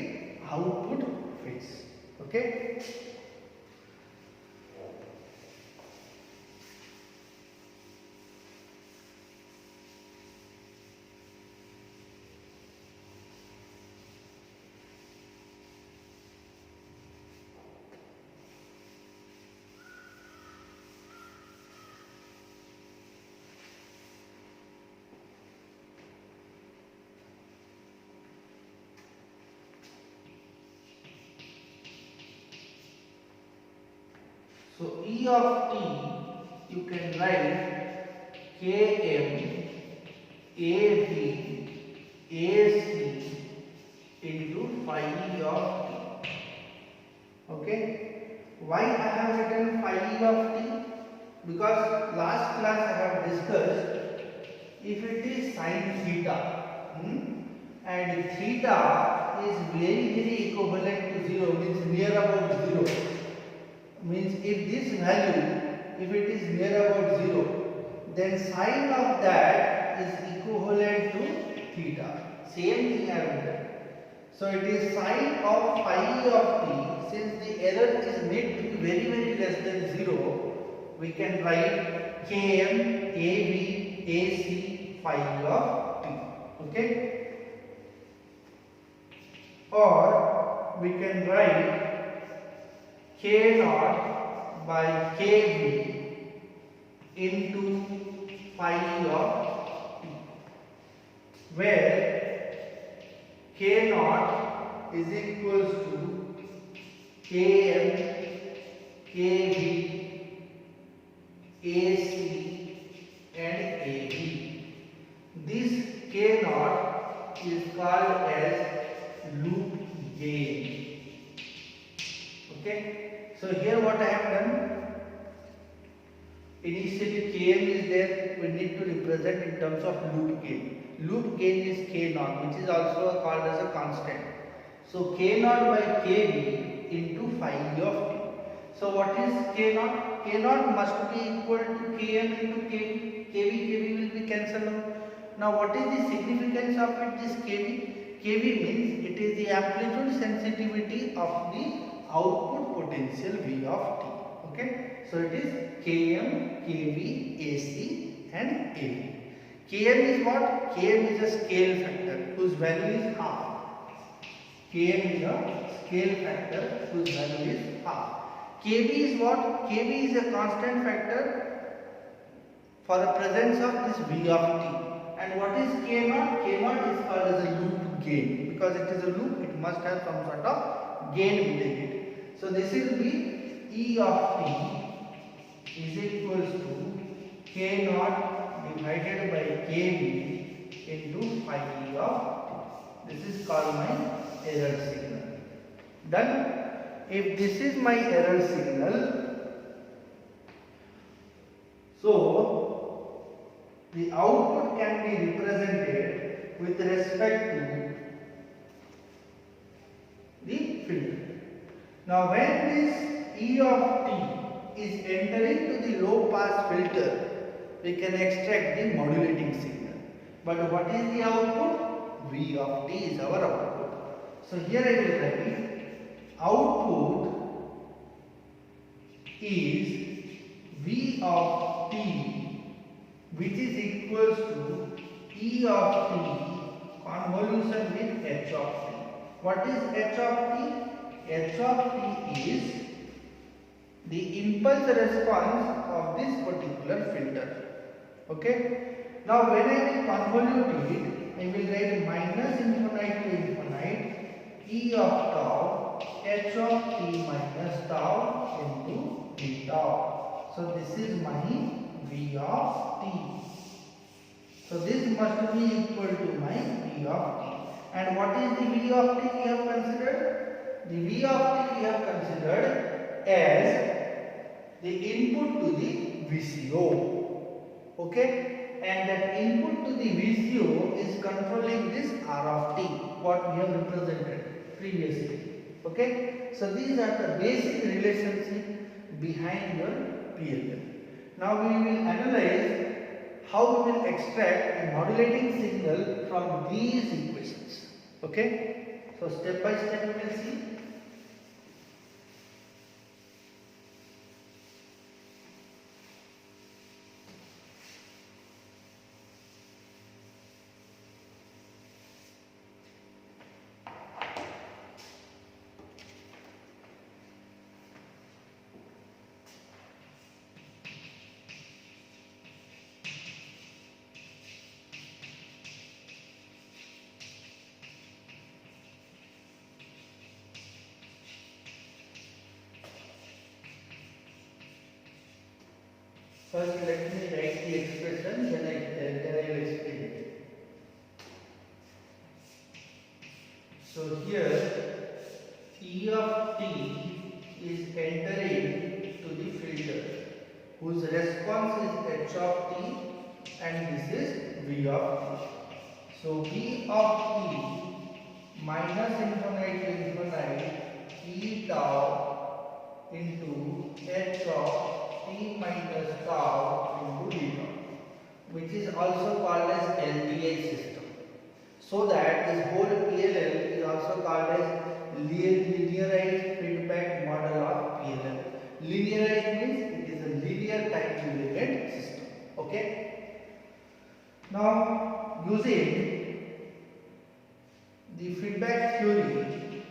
output phase. Okay. So E of t you can write Km AB AC into phi E of t. Okay. Why I have written phi E of t? Because last class I have discussed if it is sin theta and theta is very equivalent to 0, means near about 0. Means if this value, if it is near about 0, then sine of that is equivalent to theta. Same thing I have written. So it is sine of phi of t. Since the error is need to be very less than 0, we can write Km AB AC phi of t. Okay. Or we can write K naught by Kb into phi of t, where K naught is equals to Km Kb AC and AB. This K naught is called as loop gain. Okay. So here what I have done, initially Km is there, we need to represent in terms of loop gain. Loop gain is K naught, which is also called as a constant. So K naught by Kb into phi of t. So what is K naught? K naught must be equal to Km into Kb. Kb will be cancelled out. Now what is the significance of it, this Kb? Kb means it is the amplitude sensitivity of the output potential V of t. Okay. So it is Km, Kb, AC and AB. Km is what? Km is a scale factor whose value is half. Km is a scale factor whose value is half. Kb is what? Kb is a constant factor for the presence of this V of t. And what is K naught? K naught is called as a loop gain. Because it is a loop, it must have some sort of gain within it. So this will be E of t is equals to K naught divided by Kb into phi E of t. This is called my error signal. Done. If this is my error signal, so the output can be represented with respect to the filter. Now when this E of t is entering to the low pass filter, we can extract the modulating signal. But what is the output? V of t is our output. So here I will write output is V of t, which is equals to E of t convolution with H of t. What is H of t? H of t is the impulse response of this particular filter. Okay. Now when I will convolute it, I will write minus infinite to infinite E of tau H of t minus tau into d tau. So this is my V of t. So this must be equal to my V of t. And what is the V of t we have considered? The V of t we have considered as the input to the VCO. Okay. And that input to the VCO is controlling this R of t, what we have represented previously. Okay. So these are the basic relationship behind your PLL. Now we will analyze how we will extract a modulating signal from these equations. Okay, so step by step we will see. First, let me write the expression, then I will explain it. So here, E of t is entering to the filter, whose response is h of t, and this is v of t. So v of t minus infinite to infinite e tau into h of t minus tau into d tau, which is also called as LTI system. So that this whole PLL is also called as linearized feedback model of PLL. Linearized means it is a linear time dependent system. Okay. Now, using the feedback theory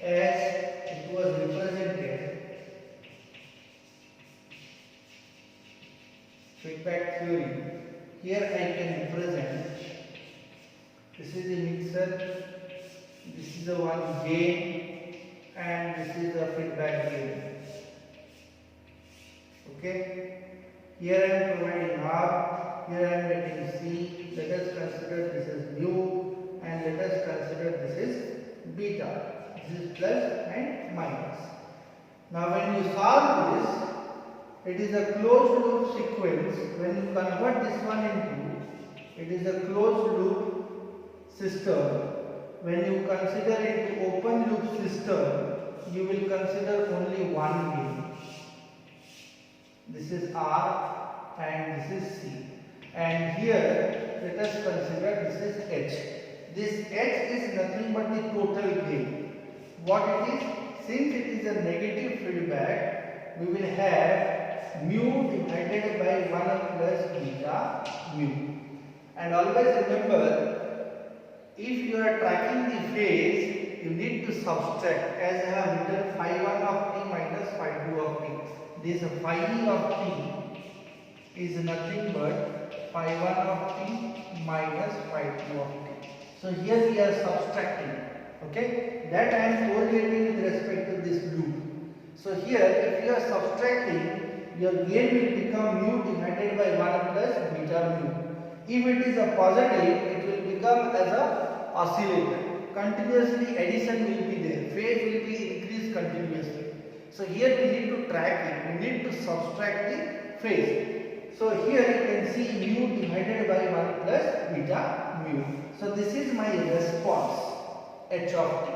as it was represented, feedback theory, here I can represent, this is the mixer, this is the one gain, and this is the feedback gain. Okay, here I am providing R, here I am getting C. Let us consider this is mu, and let us consider this is beta. This is plus and minus. Now when you solve this, it is a closed loop sequence. When you convert this one into, it is a closed loop system. When you consider it to open loop system, you will consider only one gain. This is R and this is C. And here, let us consider this is H. This H is nothing but the total gain. What it is? Since it is a negative feedback, we will have mu divided by 1 plus beta mu. And always remember, if you are tracking the phase, you need to subtract, as I have written phi 1 of t minus phi 2 of t. This phi of t is nothing but phi 1 of t minus phi 2 of t. So here we are subtracting. Okay, that I am correlating with respect to this loop. So here, if you are subtracting, your gain will become mu divided by 1 plus beta mu. If it is a positive, it will become as a oscillator. Continuously addition will be there. Phase will be increased continuously. So here we need to track it. We need to subtract the phase. So here you can see mu divided by 1 plus beta mu. So this is my response, h of t.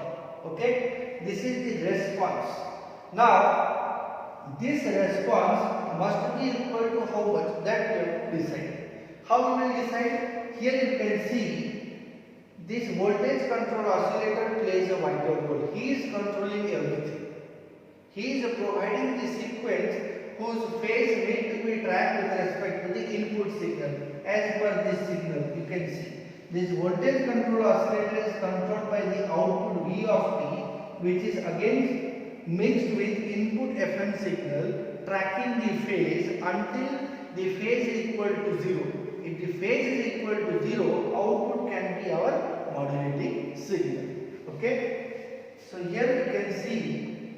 Okay, this is the response. Now this response must be equal to how much, that we have to decide. How we will decide? Here you can see this voltage control oscillator plays a vital role. He is controlling everything. He is providing the sequence whose phase need to be tracked with respect to the input signal. As per this signal, you can see this voltage control oscillator is controlled by the output V of t, which is again mixed with input Fn signal, tracking the phase until the phase is equal to 0. If the phase is equal to 0, output can be our modulating signal. Okay. So here you can see,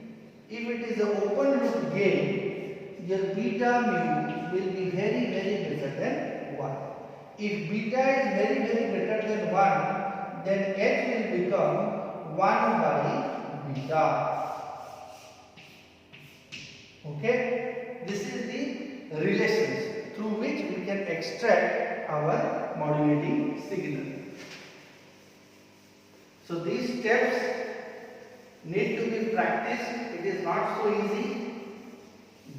if it is an open loop gain, your beta mu will be very greater than 1. If beta is very greater than 1, then h will become 1 by beta. Okay, this is the relations through which we can extract our modulating signal. So these steps need to be practiced. It is not so easy.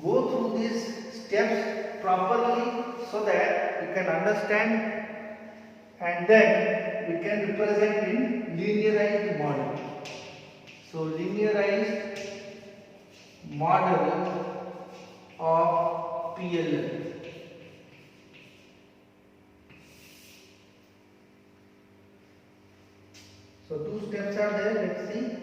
Go through these steps properly so that we can understand, and then we can represent in linearized model. So linearized model of PLL. So two steps are there, let's see.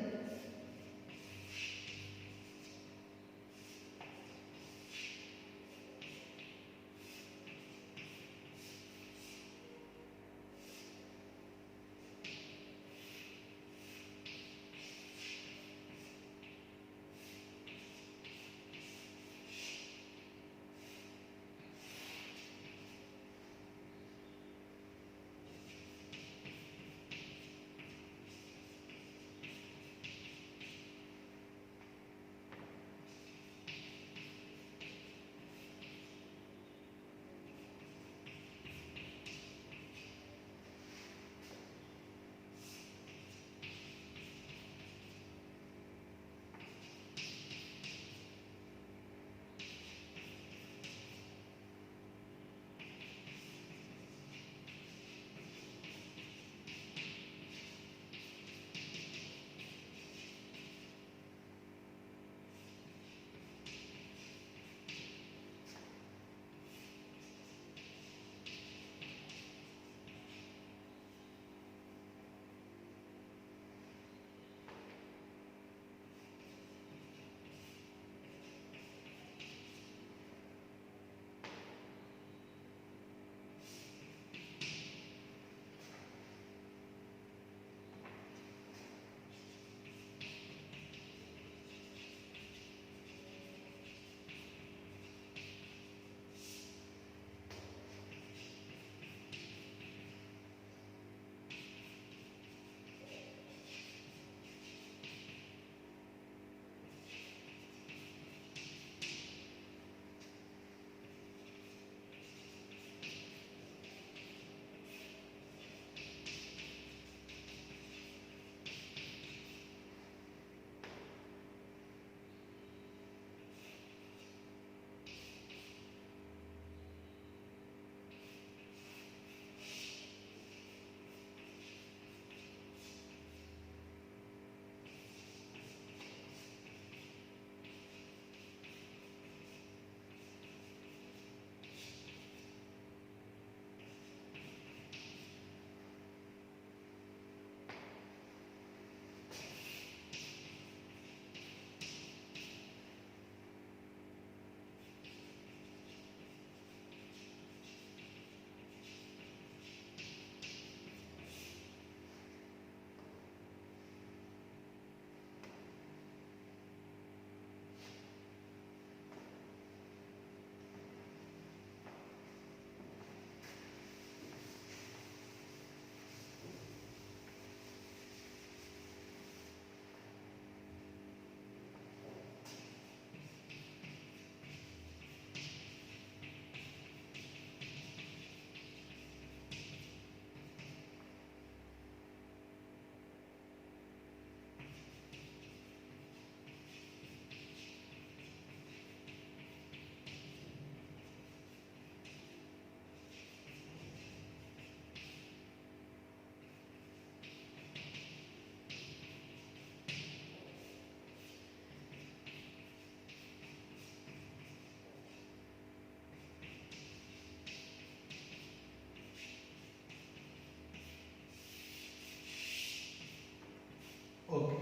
Okay.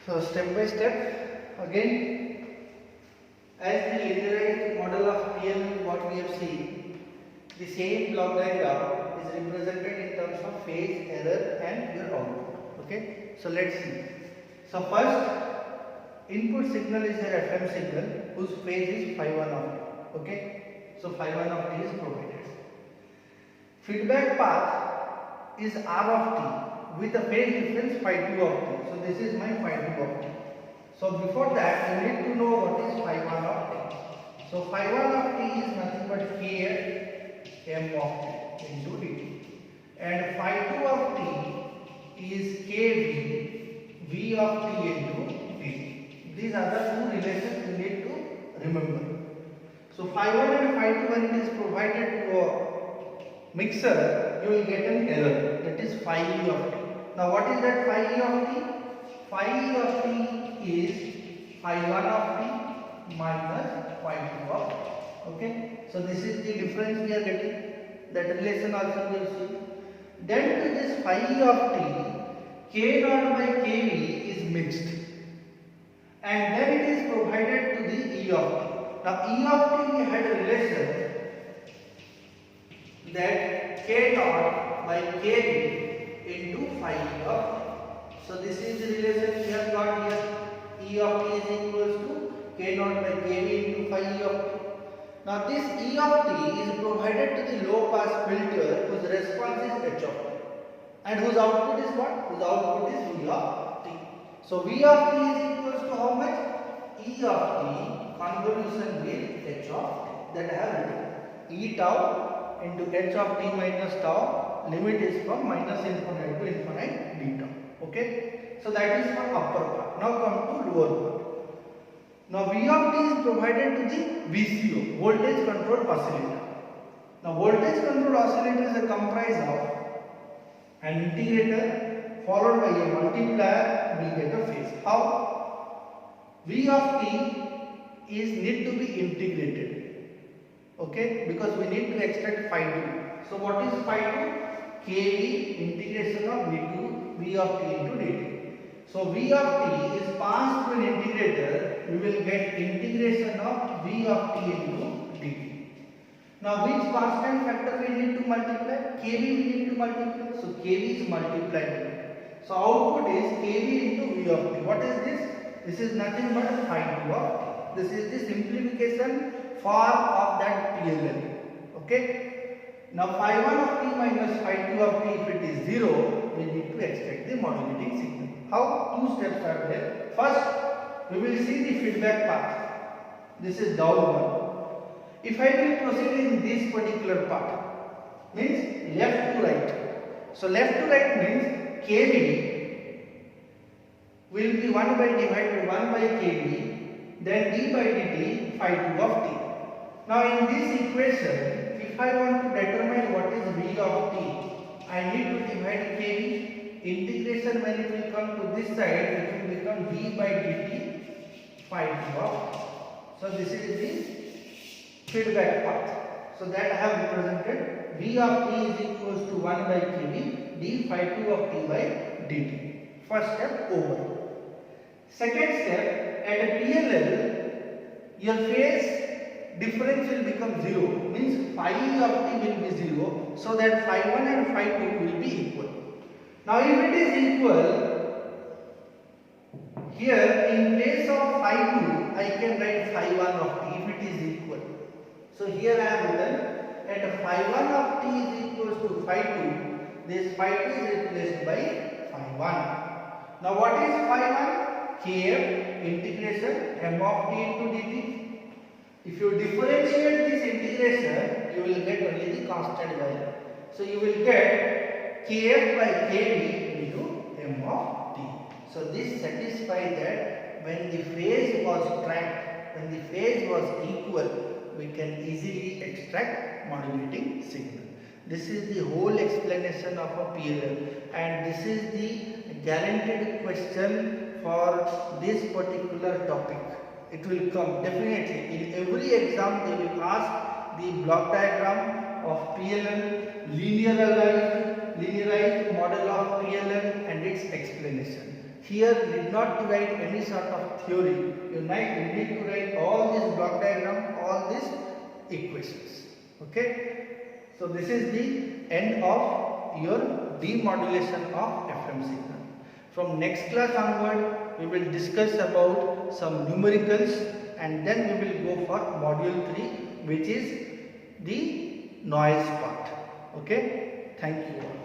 So step by step again, as the linearized model of PL what we have seen, the same block diagram is represented in terms of phase, error and your output. Okay. So let's see. So first input signal is your FM signal whose phase is phi 1 of t. Okay. So phi 1 of t is provided. Feedback path is R of t with a phase difference phi 2 of t. So this is my phi 2 of t. So before that you need to know what is phi 1 of t. So phi 1 of t is nothing but k m of t into dt. And phi 2 of t is kv v of t into dt. These are the two relations you need to remember. So phi 1 and phi 2, when it is provided to a mixer, you will get an error, that is phi e of t. Now what is that phi e of t? Phi e of t is phi 1 of t minus phi 2 of t. Okay, so this is the difference we are getting. That relation also we will see. Then to this phi e of t, k naught by kv is mixed, and then it is provided to the e of t. Now e of t, we had a relation that k naught by kv into phi e of t. So this is the relation we have got here. E of t is equals to k naught by kv into phi e of t. Now this E of t is provided to the low pass filter whose response is h of t, and whose output is what? Whose output is V of t. So V of t is equals to how much? E of t convolution with h of t. That I have written. E tau into h of t minus tau, limit is from minus infinite to infinite d tau. Okay. So that is for upper part. Now come to lower part. Now V of t is provided to the VCO, voltage controlled oscillator. Now voltage controlled oscillator is a comprise of an integrator followed by a multiplier, will get a phase. How? V of t is need to be integrated. Okay, because we need to extract phi 2. So what is phi 2? kV integration of V of t into dt. So V of t is passed through an integrator, we will get integration of V of t into dt. Now which constant factor we need to multiply? kV we need to multiply. So kV is multiplied. So output is kV into V of t. What is this? This is nothing but phi 2 of t. This is the simplification form of that PLL. Okay. Now phi 1 of t minus phi 2 of t, if it is 0, we need to extract the modulating signal. How? Two steps are there. First, we will see the feedback path. This is down one. If I will proceed in this particular part, means left to right. So left to right means kV will be 1 by divided 1 by kV, then d by dt phi 2 of t. Now in this equation, if I want to determine what is V of t, I need to divide kV. Integration, when it will come to this side, it will become d by dt phi 2 of t. So this is the feedback path. So that I have represented V of t is equals to 1 by kV d phi 2 of t by dt. First step over. Second step, at a PLL, your phase difference will become 0, means phi of t will be 0, so that phi 1 and phi 2 will be equal. Now if it is equal, here in place of phi 2, I can write phi 1 of t if it is equal. So here I have written at phi 1 of t is equals to phi 2, this phi 2 is replaced by phi 1. Now what is phi 1? Kf integration m of t into dt. If you differentiate this integration, you will get only the constant value. So you will get kf by kv into m of t. So this satisfies that when the phase was tracked, when the phase was equal, we can easily extract modulating signal. This is the whole explanation of a PLL, and this is the guaranteed question for this particular topic. It will come definitely in every exam. They will ask the block diagram of PLL, linearized model of PLL and its explanation. Here we did not write any sort of theory. You need to write all this block diagram, all these equations. Okay. So this is the end of your demodulation of FM signal. From next class onward, we will discuss about some numericals, and then we will go for module 3, which is the noise part. Okay. Thank you all.